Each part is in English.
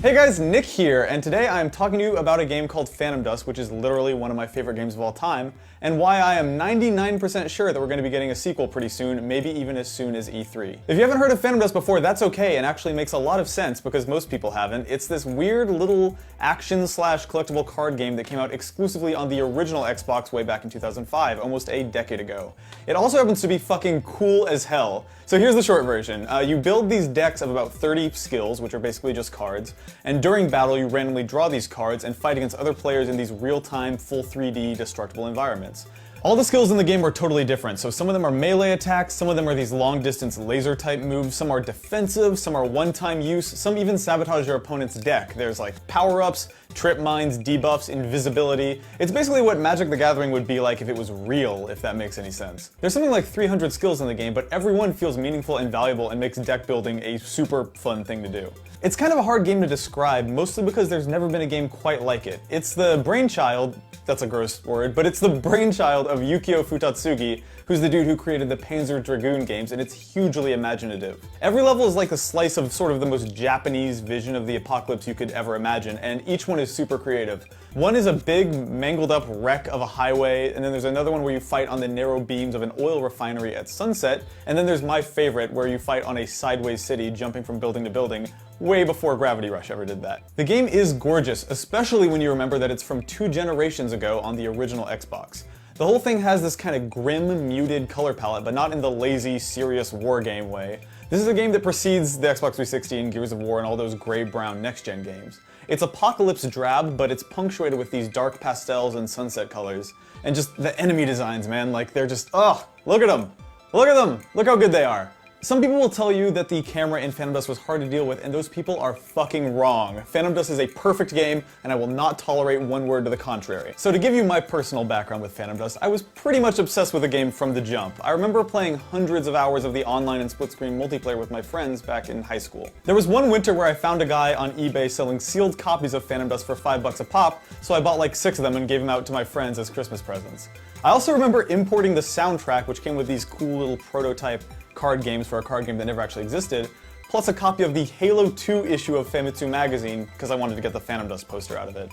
Hey guys, Nick here, and today I'm talking to you about a game called Phantom Dust, which is literally one of my favorite games of all time, and why I am 99% sure that we're going to be getting a sequel pretty soon, maybe even as soon as E3. If you haven't heard of Phantom Dust before, that's okay, and actually makes a lot of sense because most people haven't. It's this weird little action/collectible card game that came out exclusively on the original Xbox way back in 2005, almost a decade ago. It also happens to be fucking cool as hell. So here's the short version. You build these decks of about 30 skills, which are basically just cards, and during battle you randomly draw these cards and fight against other players in these real-time, full 3D destructible environments. All the skills in the game are totally different, so some of them are melee attacks, some of them are these long-distance laser-type moves, some are defensive, some are one-time use, some even sabotage your opponent's deck. There's like power-ups, trip mines, debuffs, invisibility. It's basically what Magic the Gathering would be like if it was real, if that makes any sense. There's something like 300 skills in the game, but every one feels meaningful and valuable and makes deck building a super fun thing to do. It's kind of a hard game to describe, mostly because there's never been a game quite like it. It's the brainchild, that's a gross word, but it's the brainchild of Yukio Futatsugi, who's the dude who created the Panzer Dragoon games, and it's hugely imaginative. Every level is like a slice of sort of the most Japanese vision of the apocalypse you could ever imagine, and each one is super creative. One is a big, mangled up wreck of a highway, and then there's another one where you fight on the narrow beams of an oil refinery at sunset, and then there's my favorite, where you fight on a sideways city, jumping from building to building, way before Gravity Rush ever did that. The game is gorgeous, especially when you remember that it's from 2 generations ago on the original Xbox. The whole thing has this kind of grim, muted color palette, but not in the lazy, serious war game way. This is a game that precedes the Xbox 360 and Gears of War and all those gray-brown next-gen games. It's apocalypse drab, but it's punctuated with these dark pastels and sunset colors. And just the enemy designs, man, like they're just, ugh, look at them! Look at them! Look how good they are! Some people will tell you that the camera in Phantom Dust was hard to deal with, and those people are fucking wrong. Phantom Dust is a perfect game, and I will not tolerate one word to the contrary. So to give you my personal background with Phantom Dust, I was pretty much obsessed with the game from the jump. I remember playing hundreds of hours of the online and split-screen multiplayer with my friends back in high school. There was one winter where I found a guy on eBay selling sealed copies of Phantom Dust for $5 a pop, so I bought like 6 of them and gave them out to my friends as Christmas presents. I also remember importing the soundtrack, which came with these cool little prototype card games for a card game that never actually existed, plus a copy of the Halo 2 issue of Famitsu magazine, because I wanted to get the Phantom Dust poster out of it.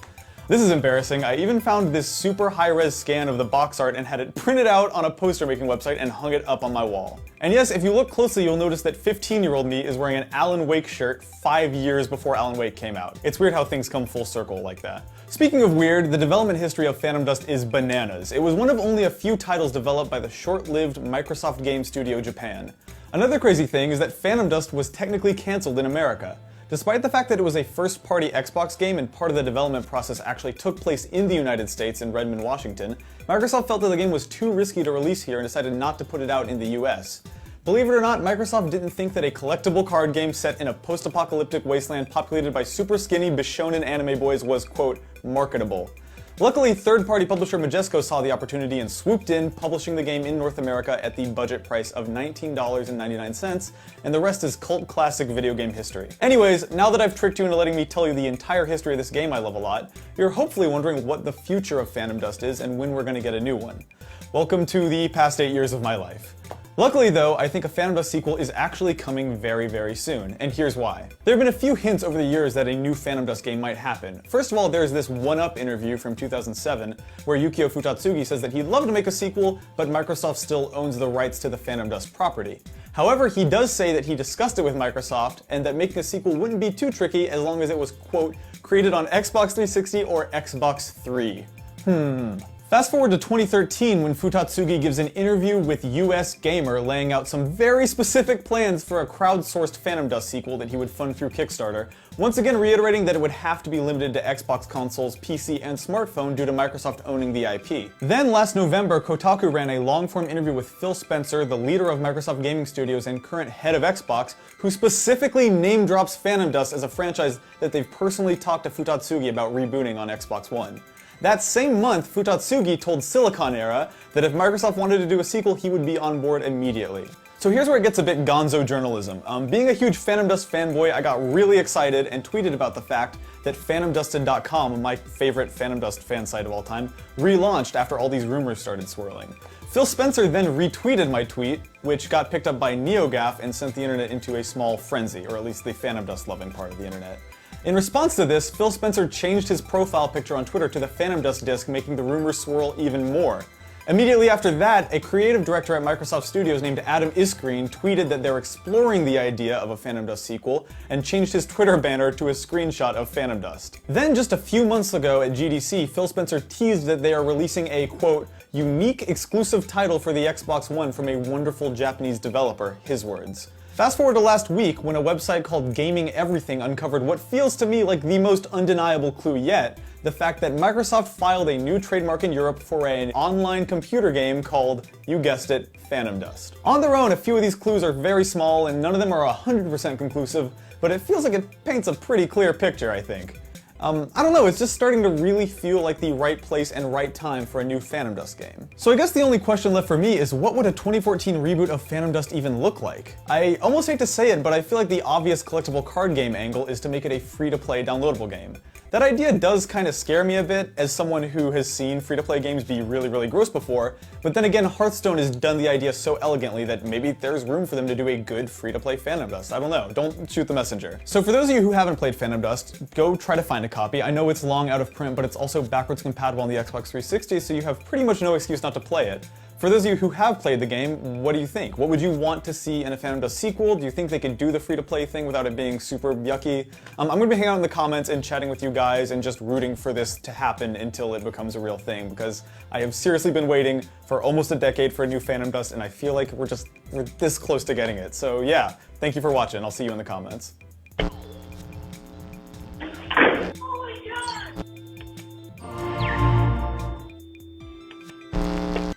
This is embarrassing. I even found this super high-res scan of the box art and had it printed out on a poster-making website and hung it up on my wall. And yes, if you look closely, you'll notice that 15-year-old me is wearing an Alan Wake shirt 5 years before Alan Wake came out. It's weird how things come full circle like that. Speaking of weird, the development history of Phantom Dust is bananas. It was one of only a few titles developed by the short-lived Microsoft Game Studio Japan. Another crazy thing is that Phantom Dust was technically cancelled in America. Despite the fact that it was a first-party Xbox game and part of the development process actually took place in the United States in Redmond, Washington, Microsoft felt that the game was too risky to release here and decided not to put it out in the US. Believe it or not, Microsoft didn't think that a collectible card game set in a post-apocalyptic wasteland populated by super skinny Bishonen anime boys was, quote, marketable. Luckily, third-party publisher Majesco saw the opportunity and swooped in, publishing the game in North America at the budget price of $19.99, and the rest is cult classic video game history. Anyways, now that I've tricked you into letting me tell you the entire history of this game I love a lot, you're hopefully wondering what the future of Phantom Dust is and when we're gonna get a new one. Welcome to the past 8 years of my life. Luckily though, I think a Phantom Dust sequel is actually coming very, very soon, and here's why. There have been a few hints over the years that a new Phantom Dust game might happen. First of all, there's this 1UP interview from 2007, where Yukio Futatsugi says that he'd love to make a sequel, but Microsoft still owns the rights to the Phantom Dust property. However, he does say that he discussed it with Microsoft, and that making a sequel wouldn't be too tricky as long as it was, quote, created on Xbox 360 or Xbox 3. Fast forward to 2013 when Futatsugi gives an interview with US Gamer laying out some very specific plans for a crowdsourced Phantom Dust sequel that he would fund through Kickstarter, once again reiterating that it would have to be limited to Xbox consoles, PC, and smartphone due to Microsoft owning the IP. Then last November, Kotaku ran a long-form interview with Phil Spencer, the leader of Microsoft Gaming Studios and current head of Xbox, who specifically name-drops Phantom Dust as a franchise that they've personally talked to Futatsugi about rebooting on Xbox One. That same month, Futatsugi told Silicon Era that if Microsoft wanted to do a sequel, he would be on board immediately. So here's where it gets a bit gonzo journalism. Being a huge Phantom Dust fanboy, I got really excited and tweeted about the fact that PhantomDusted.com, my favorite Phantom Dust fan site of all time, relaunched after all these rumors started swirling. Phil Spencer then retweeted my tweet, which got picked up by NeoGAF and sent the internet into a small frenzy, or at least the Phantom Dust loving part of the internet. In response to this, Phil Spencer changed his profile picture on Twitter to the Phantom Dust disc, making the rumors swirl even more. Immediately after that, a creative director at Microsoft Studios named Adam Isgreen tweeted that they're exploring the idea of a Phantom Dust sequel and changed his Twitter banner to a screenshot of Phantom Dust. Then just a few months ago at GDC, Phil Spencer teased that they are releasing a, quote, unique exclusive title for the Xbox One from a wonderful Japanese developer, his words. Fast forward to last week when a website called Gaming Everything uncovered what feels to me like the most undeniable clue yet, the fact that Microsoft filed a new trademark in Europe for an online computer game called, you guessed it, Phantom Dust. On their own, a few of these clues are very small and none of them are 100% conclusive, but it feels like it paints a pretty clear picture, I think. I don't know, it's just starting to really feel like the right place and right time for a new Phantom Dust game. So I guess the only question left for me is what would a 2014 reboot of Phantom Dust even look like? I almost hate to say it, but I feel like the obvious collectible card game angle is to make it a free-to-play downloadable game. That idea does kind of scare me a bit as someone who has seen free-to-play games be really, really gross before, but then again, Hearthstone has done the idea so elegantly that maybe there's room for them to do a good free-to-play Phantom Dust. I don't know, don't shoot the messenger. So for those of you who haven't played Phantom Dust, go try to find a copy. I know it's long out of print, but it's also backwards compatible on the Xbox 360, so you have pretty much no excuse not to play it. For those of you who have played the game, what do you think? What would you want to see in a Phantom Dust sequel? Do you think they could do the free-to-play thing without it being super yucky? I'm going to be hanging out in the comments and chatting with you guys and just rooting for this to happen until it becomes a real thing, because I have seriously been waiting for almost a decade for a new Phantom Dust, and I feel like we're this close to getting it. So yeah, thank you for watching. I'll see you in the comments.